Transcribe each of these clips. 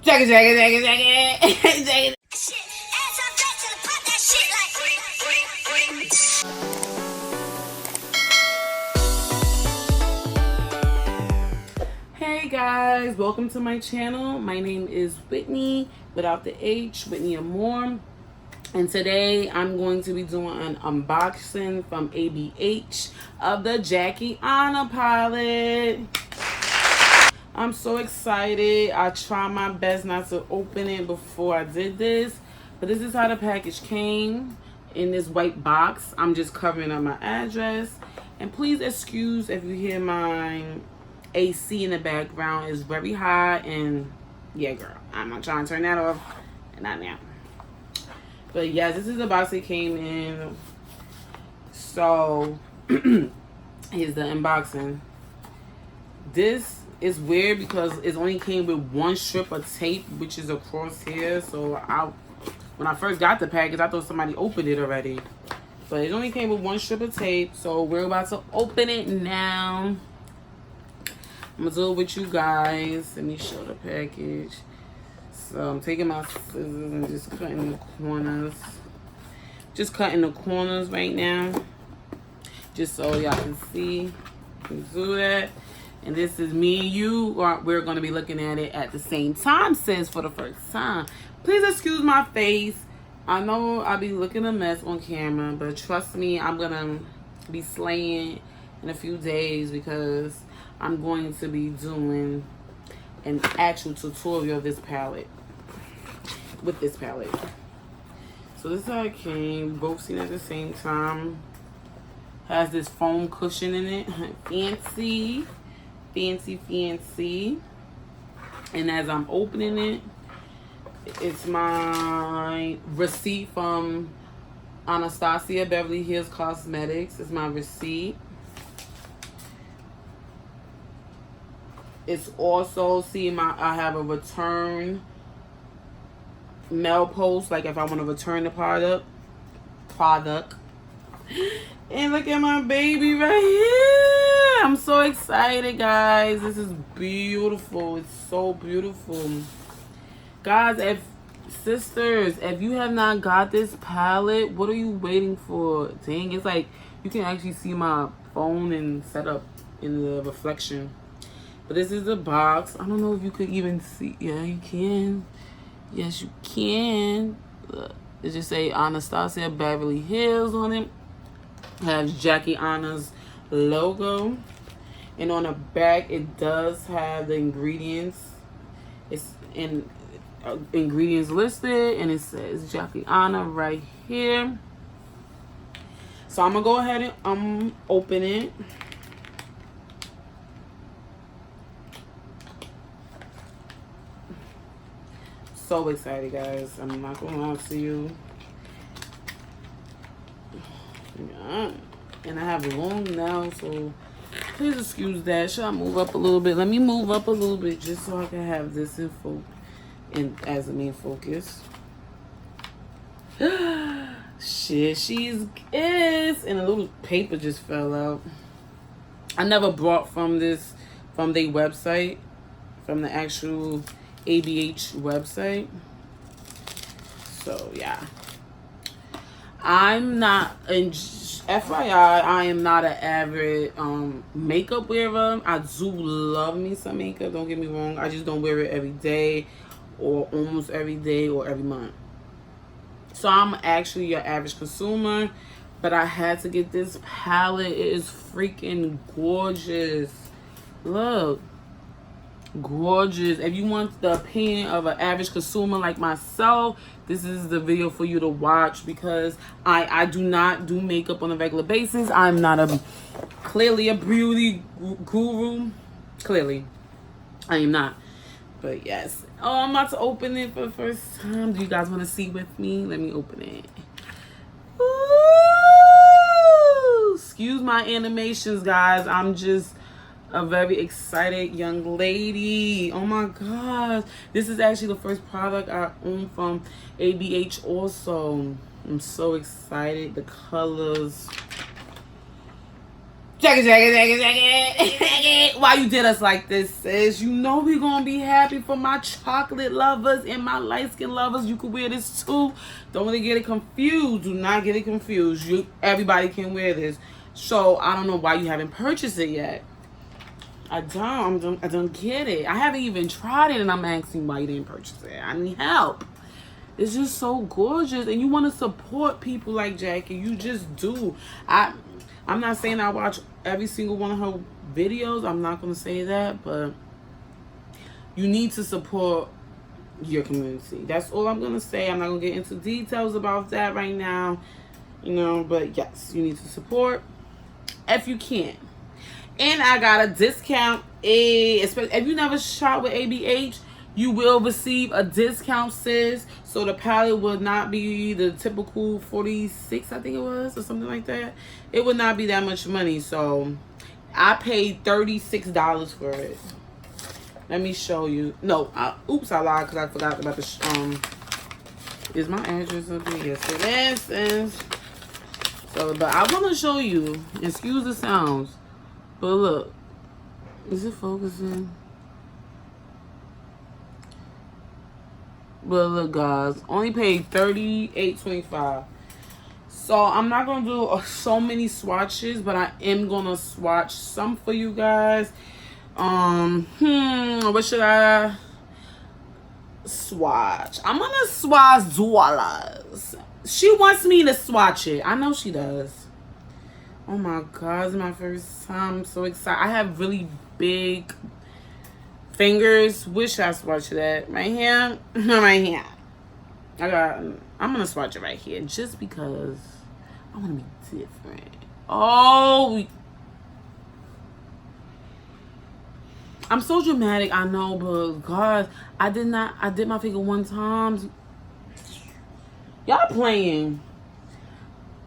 Jacket. Hey guys, welcome to my channel. My name is Whitney, without the H, Whitney Amore. And today I'm going to be doing an unboxing from ABH of the Aina palette. I'm so excited. I tried my best not to open it before I did this, but this is how the package came in this white box. I'm just covering up my address. And please excuse if you hear my AC in the background. Is very hot, and yeah, girl, I'm not trying to turn that off, and not now. But yes, this is the box it came in. So here's the unboxing. This is weird because it only came with one strip of tape, which is across here. So when I first got the package, I thought somebody opened it already, but it only came with one strip of tape. So we're about to open it now. I'm gonna do it with you guys. Let me show the package. So I'm taking my scissors and just cutting the corners. Just cutting the corners right now, just so y'all can see. Can do that. And this is me and you. We're gonna be looking at it at the same time, sis, for the first time. Please excuse my face. I know I'll be looking a mess on camera, but trust me, I'm gonna be slaying in a few days because I'm going to be doing an actual tutorial of this palette. With this palette. So this is how it came. Both seen at the same time. Has this foam cushion in it. Fancy. Fancy, fancy. And as I'm opening it, it's my receipt from Anastasia Beverly Hills Cosmetics. It's my receipt. It's also, see, I have a return mail post, like if I want to return the product. And look at my baby right here. I'm so excited, guys. This is beautiful. It's so beautiful, guys. Sisters, if you have not got this palette, what are you waiting for? Dang, it's like you can actually see my phone and set up in the reflection. But this is the box. I don't know if you could even see. Yeah, you can. Yes, you can. Look, it just say Anastasia Beverly Hills on it. It has Aina's logo. And on the back, it does have the ingredients. It's in ingredients listed. And it says Aina right here. So I'm going to go ahead and open it. So excited, guys. I'm not gonna lie to you. Yeah. And I have long nails, so please excuse that. Should I move up a little bit? Let me move up a little bit just so I can have this info as the main focus. Shit, she's is, and a little paper just fell out. I never bought from their website, from the actual ABH website. So yeah, I'm not, and FYI, I am not an avid makeup wearer. I do love me some makeup, don't get me wrong. I just don't wear it every day or almost every day or every month. So I'm actually your average consumer, but I had to get this palette. It is freaking gorgeous. Look. Gorgeous. If you want the opinion of an average consumer like myself, this is the video for you to watch, because I do not do makeup on a regular basis. I'm not clearly a beauty guru. Clearly I am not. But yes. Oh, I'm about to open it for the first time. Do you guys want to see with me? Let me open it. Ooh, excuse my animations, guys. I'm just a very excited young lady. Oh my gosh. This is actually the first product I own from ABH also. I'm so excited. The colors. Jacket. Why you did us like this, sis? You know we gonna be happy for my chocolate lovers and my light skin lovers. You could wear this too. Don't really get it confused. Do not get it confused. Everybody can wear this. So I don't know why you haven't purchased it yet. I don't get it. I haven't even tried it, and I'm asking why you didn't purchase it. I need help. It's just so gorgeous, and you want to support people like Jackie. You just do. I'm not saying I watch every single one of her videos. I'm not going to say that, but you need to support your community. That's all I'm going to say. I'm not going to get into details about that right now, you know, but yes, you need to support if you can. And I got a discount. If you never shop with ABH, you will receive a discount, sis. So the palette would not be the typical 46, I think it was, or something like that. It would not be that much money. So I paid $36 for it. Let me show you. No, oops, I lied because I forgot about the is my address up here? Yes, it is, sis. So, but I want to show you. Excuse the sounds, but look, is it focusing? But look, guys, only paid $38.25. So I'm not gonna do so many swatches, but I am gonna swatch some for you guys. What should I swatch? I'm gonna swatch Dualas. She wants me to swatch it. I know she does. Oh my God, it's my first time. I'm so excited. I have really big fingers. Wish I swatched that right here. Right here. I'm gonna swatch it right here just because I want to be different. Oh, I'm so dramatic, I know, but God, I did my finger one time. Y'all playing.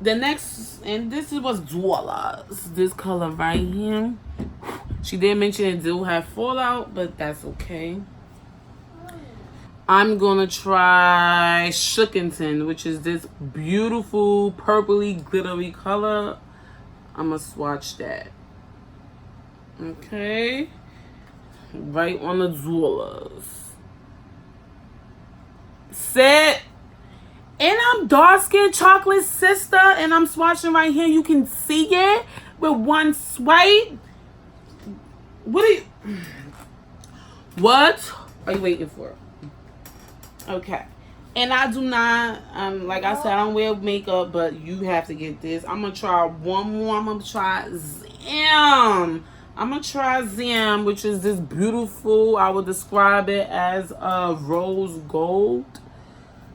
The next, and this is what's Dualas. This color right here. She did mention it do have fallout, but that's okay. I'm gonna try Shookington, which is this beautiful purpley glittery color. I'm gonna swatch that. Okay. Right on the Dualas. Set. And I'm dark skinned chocolate sister, and I'm swatching right here. You can see it with one swipe. What are you waiting for? Okay. And I do not, like I said, I don't wear makeup, but you have to get this. I'm going to try one more. I'm going to try Zam. I'm going to try Zam, which is this beautiful, I would describe it as a rose gold,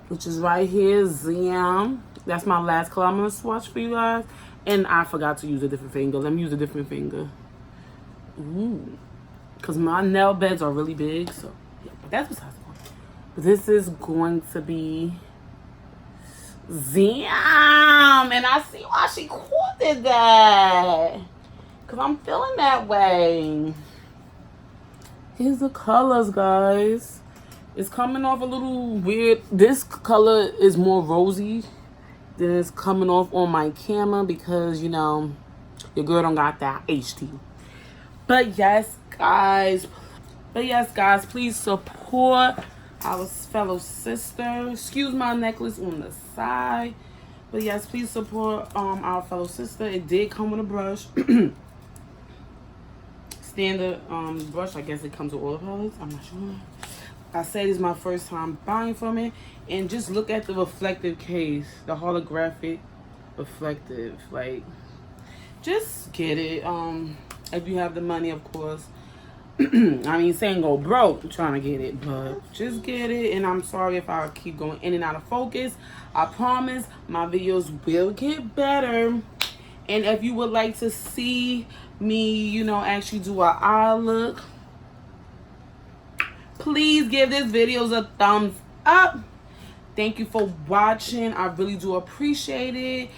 which is right here, Zam. That's my last color I'm going to swatch for you guys. And I forgot to use a different finger. Let me use a different finger. Ooh. Because my nail beds are really big, so yeah, but that's besides the point. This is going to be Zam. And I see why she quoted that. Because I'm feeling that way. Here's the colors, guys. It's coming off a little weird. This color is more rosy than it's coming off on my camera because, you know, your girl don't got that HD. But yes, guys, please support our fellow sister. Excuse my necklace on the side. But yes, please support our fellow sister. It did come with a brush. Standard brush. I guess it comes with all palettes. I'm not sure. I said it's my first time buying from it. And just look at the reflective case. The holographic reflective. Like, just get it. If you have the money, of course. I mean, saying go broke trying to get it, but just get it. And I'm sorry if I keep going in and out of focus. I promise my videos will get better. And if you would like to see me, you know, actually do an eye look, please give this video a thumbs up. Thank you for watching. I really do appreciate it.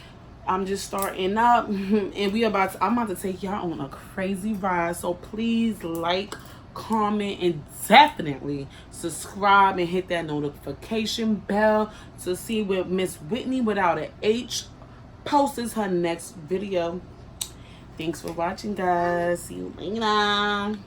I'm just starting up, and I'm about to take y'all on a crazy ride. So please like, comment, and definitely subscribe and hit that notification bell to see what Miss Whitney without an H posts her next video. Thanks for watching, guys. See you later.